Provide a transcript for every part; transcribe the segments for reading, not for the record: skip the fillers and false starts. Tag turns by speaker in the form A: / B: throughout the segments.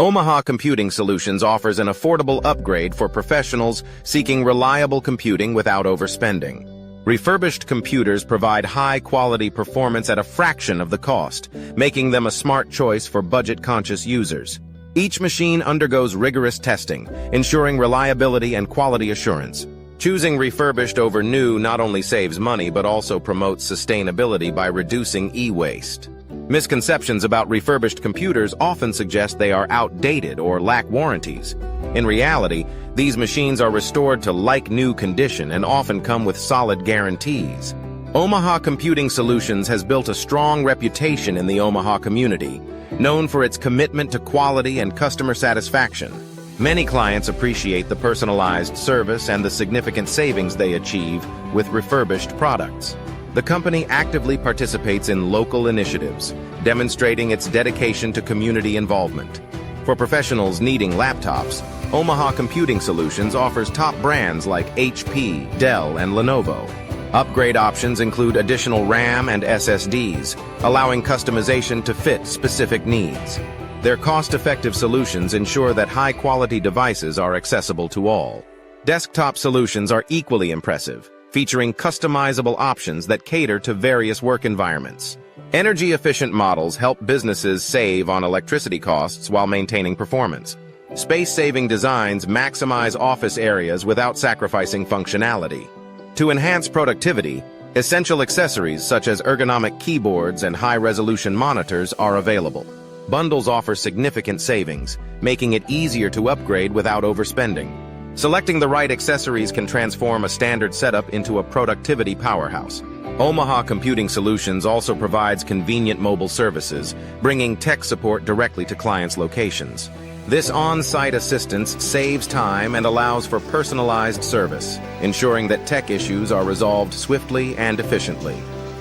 A: Omaha Computing Solutions offers an affordable upgrade for professionals seeking reliable computing without overspending. Refurbished computers provide high-quality performance at a fraction of the cost, making them a smart choice for budget-conscious users. Each machine undergoes rigorous testing, ensuring reliability and quality assurance. Choosing refurbished over new not only saves money but also promotes sustainability by reducing e-waste. Misconceptions about refurbished computers often suggest they are outdated or lack warranties. In reality, these machines are restored to like-new condition and often come with solid guarantees. Omaha Computing Solutions has built a strong reputation in the Omaha community, known for its commitment to quality and customer satisfaction. Many clients appreciate the personalized service and the significant savings they achieve with refurbished products. The company actively participates in local initiatives, demonstrating its dedication to community involvement. For professionals needing laptops, Omaha Computing Solutions offers top brands like HP, Dell, and Lenovo. Upgrade options include additional RAM and SSDs, allowing customization to fit specific needs. Their cost-effective solutions ensure that high-quality devices are accessible to all. Desktop solutions are equally impressive, featuring customizable options that cater to various work environments. Energy-efficient models help businesses save on electricity costs while maintaining performance. Space-saving designs maximize office areas without sacrificing functionality. To enhance productivity, essential accessories such as ergonomic keyboards and high-resolution monitors are available. Bundles offer significant savings, making it easier to upgrade without overspending. Selecting the right accessories can transform a standard setup into a productivity powerhouse. Omaha Computing Solutions also provides convenient mobile services, bringing tech support directly to clients' locations. This on-site assistance saves time and allows for personalized service, ensuring that tech issues are resolved swiftly and efficiently.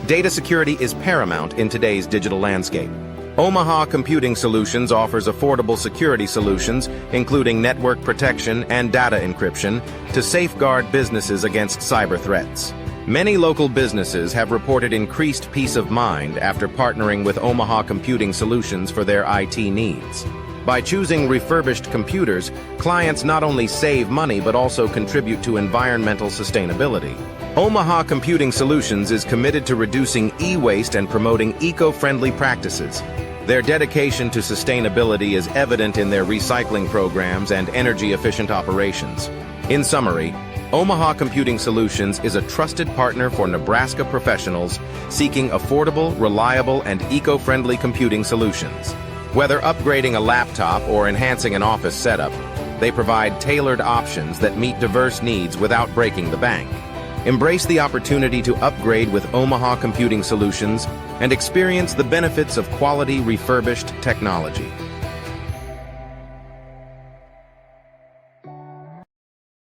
A: Data security is paramount in today's digital landscape. Omaha Computing Solutions offers affordable security solutions, including network protection and data encryption, to safeguard businesses against cyber threats. Many local businesses have reported increased peace of mind after partnering with Omaha Computing Solutions for their IT needs. By choosing refurbished computers, clients not only save money but also contribute to environmental sustainability. Omaha Computing Solutions is committed to reducing e-waste and promoting eco-friendly practices. Their dedication to sustainability is evident in their recycling programs and energy-efficient operations. In summary, Omaha Computing Solutions is a trusted partner for Nebraska professionals seeking affordable, reliable, and eco-friendly computing solutions. Whether upgrading a laptop or enhancing an office setup, they provide tailored options that meet diverse needs without breaking the bank. Embrace the opportunity to upgrade with Omaha Computing Solutions and experience the benefits of quality refurbished technology.